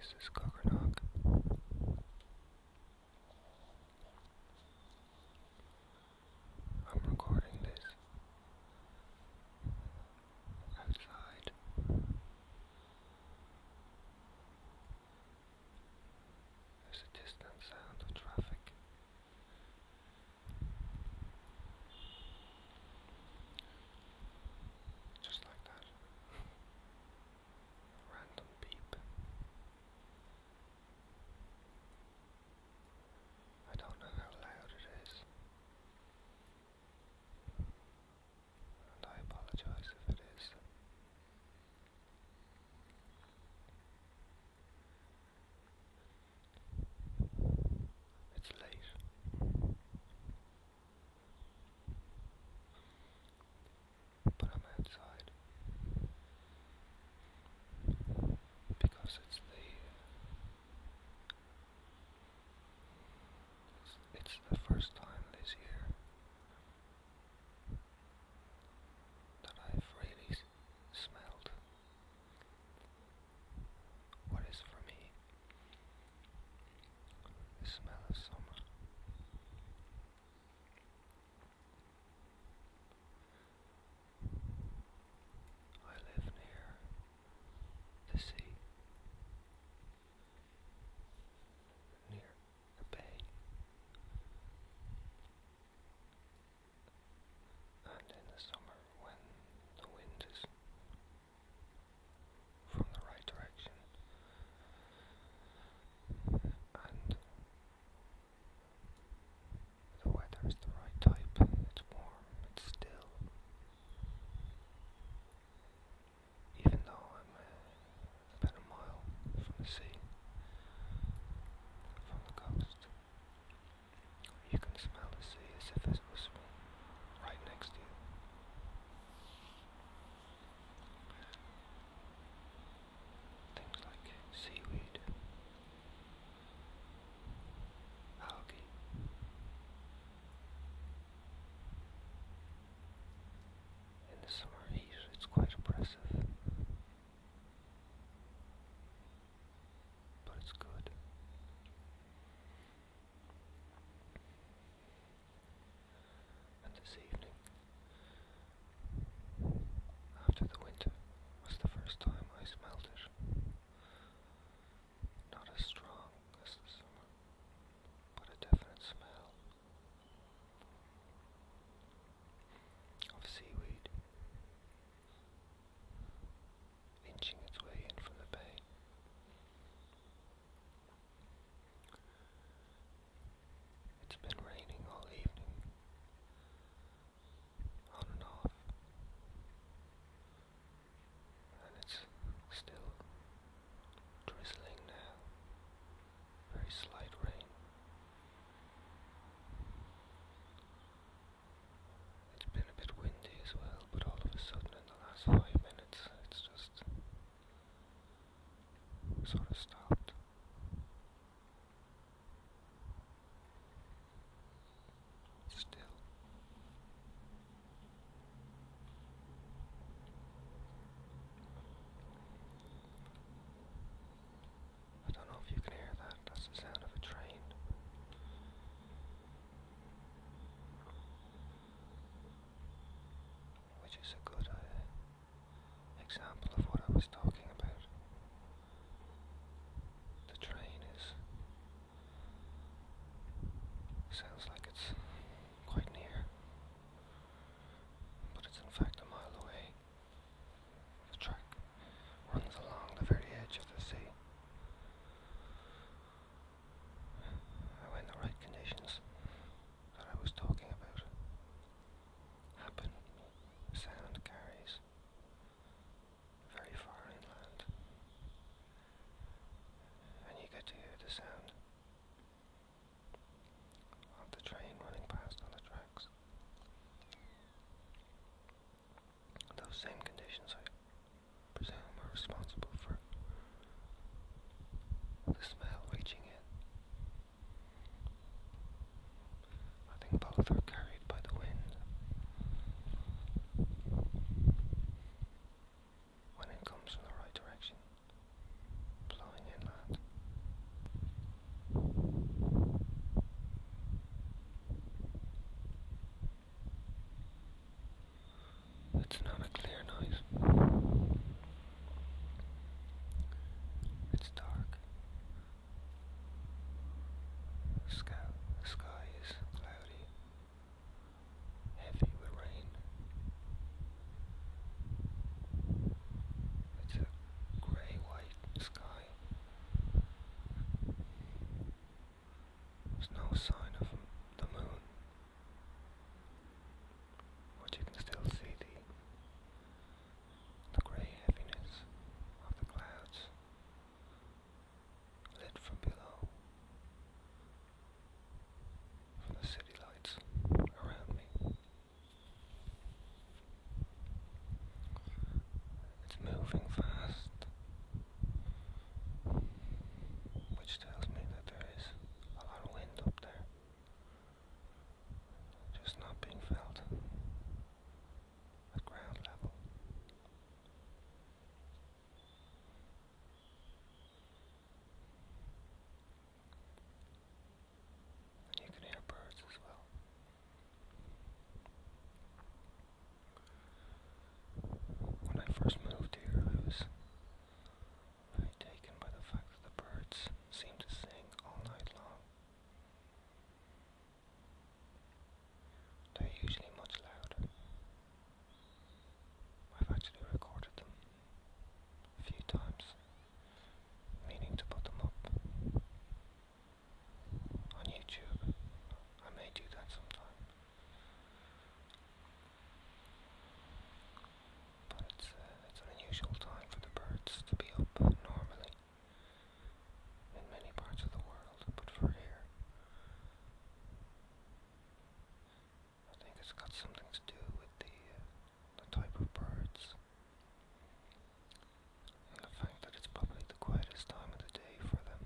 This is Cogarnach. I'm recording this outside. There's a distant sound of traffic. Just like that. A random beep. I don't know how loud it is, and I apologize if it is. It's late, but I'm outside because it's the first time this year that I've really smelled what is for me the smell of summer. I live near the sea, near a bay, and in the summer when the wind is from the right direction and the weather is the right type, it's warm, it's still, even though I'm about a mile from the sea, from the coast. You can smell the sea as if it was right next to you. Things like seaweed, algae, in the summer heat it's quite oppressive, but it's good. And this evening, after the winter, was the first time I smelled it. Not as strong as the summer, but a definite smell of seaweed inching its way in from the bay. It's been raining all evening, on and off, and it's still drizzling now. Very slight rain. It's been a bit windy as well, but all of a sudden in the last 5 minutes it's just sort of stopped. It's still. I don't know if you can hear that. That's the sound of a train. Which is a good example of what I was talking about. The train sounds like it's quite near, but it's in fact a mile away. The track runs along the very edge of the sea. And when the right conditions that I was talking about happen, sound carries very far inland, and you get to hear the sound of the train running past on the tracks. Those same conditions, I presume, are responsible for the smell reaching in. I think both are carried by the wind when it comes from the right direction, blowing inland. It's not a clear night. It's dark. The sky is cloudy, heavy with rain. It's a grey-white sky. There's no sign of the moon, but you can still see the grey heaviness of the clouds lit from below, from the city lights around me. It's moving fast, which tells me that there is a lot of wind up there, just not being felt at ground level. And you can hear birds as well. When I first moved here, I was very taken by the fact that the birds seem to sing all night long. They're usually much louder. I've actually recorded them a few times, meaning to put them up on YouTube. I may do that sometime. But it's an unusual time for the birds to be up normally in many parts of the world, but for here, I think it's got something to do with the type of birds and the fact that it's probably the quietest time of the day for them.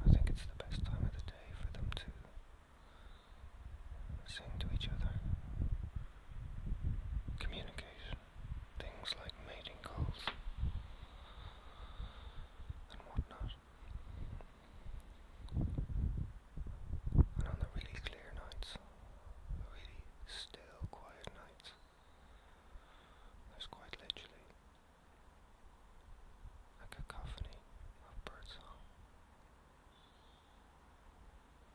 I think it's the best time of the day for them to sing to each other, communicate things like mating calls and whatnot. And on the really clear nights, the really still, quiet nights, there's quite literally a cacophony of birdsong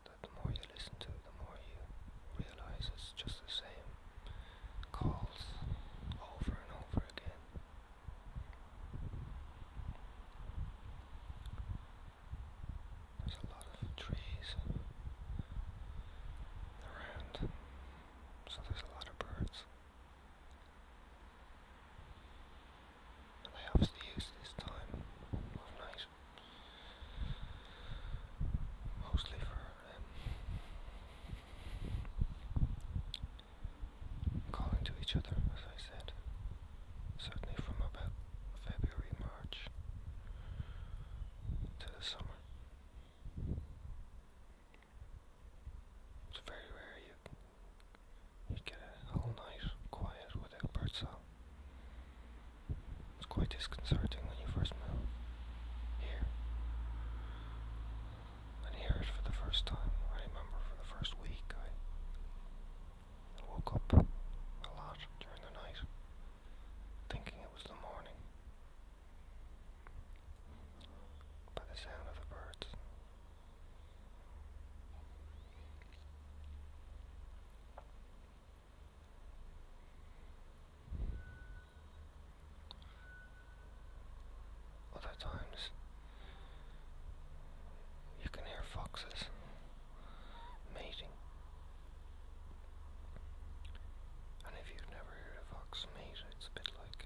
that the more you listen to, the more you realize it's just the same calls over and over again. There's a lot of trees around, so there's a lot of birds. And they obviously use this time of night mostly for calling to each other, as I said. Certainly from about February, March to the summer. It's very rare you get a whole night quiet without birdsong. It's quite disconcerting when you first move here and hear it for the first time. I remember for the first week I woke up a lot during the night thinking it was the morning by the sound of the birds. Other times you can hear foxes mating. And if you've never heard a fox mate, it's a bit like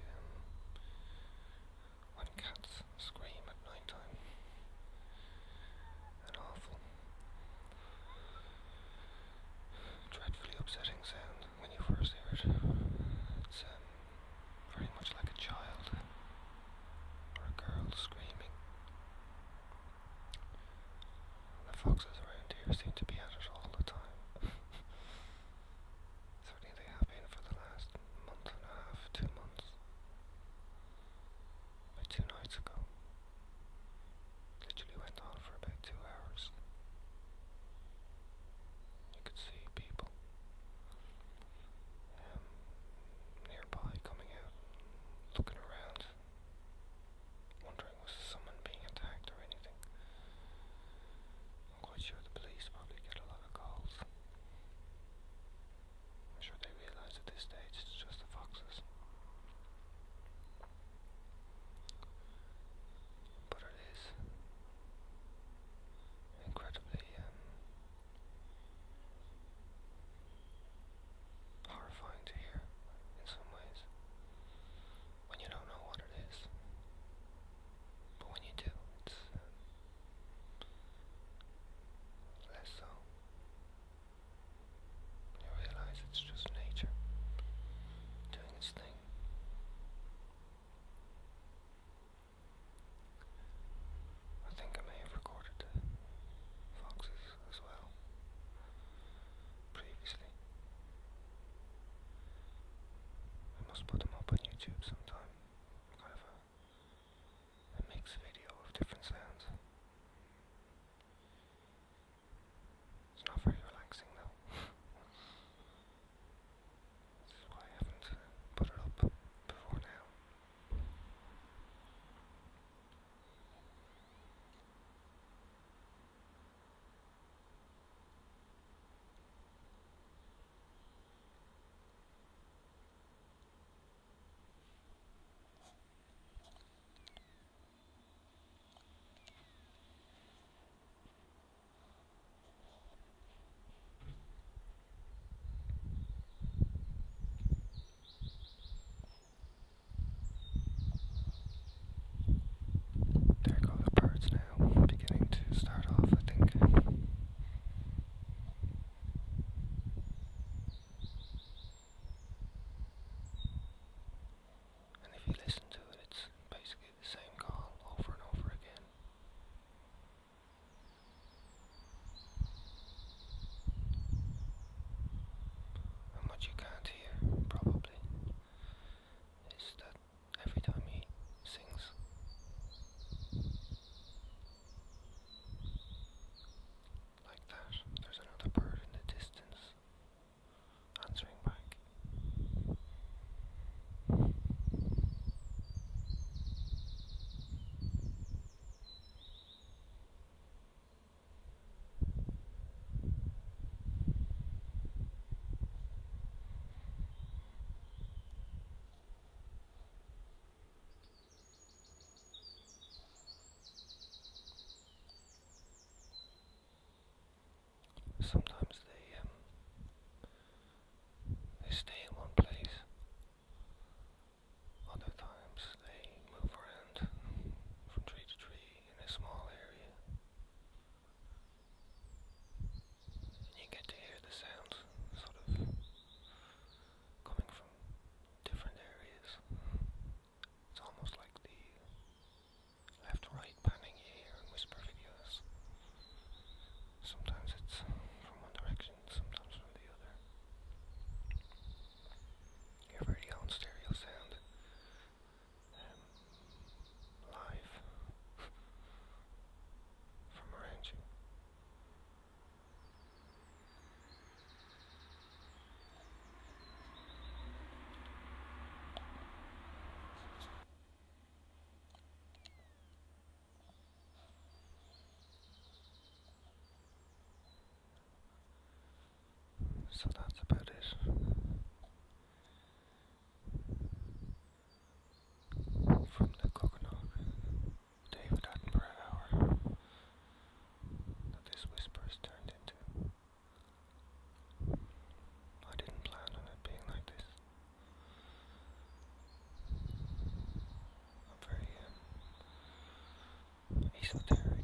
when cats scream at night time. An awful, dreadfully upsetting sound when you first hear it. It's very much like a child or a girl screaming. The foxes around here seem to be at it all the time. Certainly they have been for the last month and a half, 2 months. About 2 nights ago. Literally went on for about 2 hours. sometimes they stay in one place. Other times they move around from tree to tree in a small area. And you get to hear the sounds sort of coming from different areas. It's almost like the left-right panning you hear in whisper videos. Sometimes it's from one direction, sometimes from the other. You hear your own stereo sound live from around you. So that's about it. From the Cogarnach, David Attenborough hour, that this whisper is turned into. I didn't plan on it being like this. I'm very esoteric.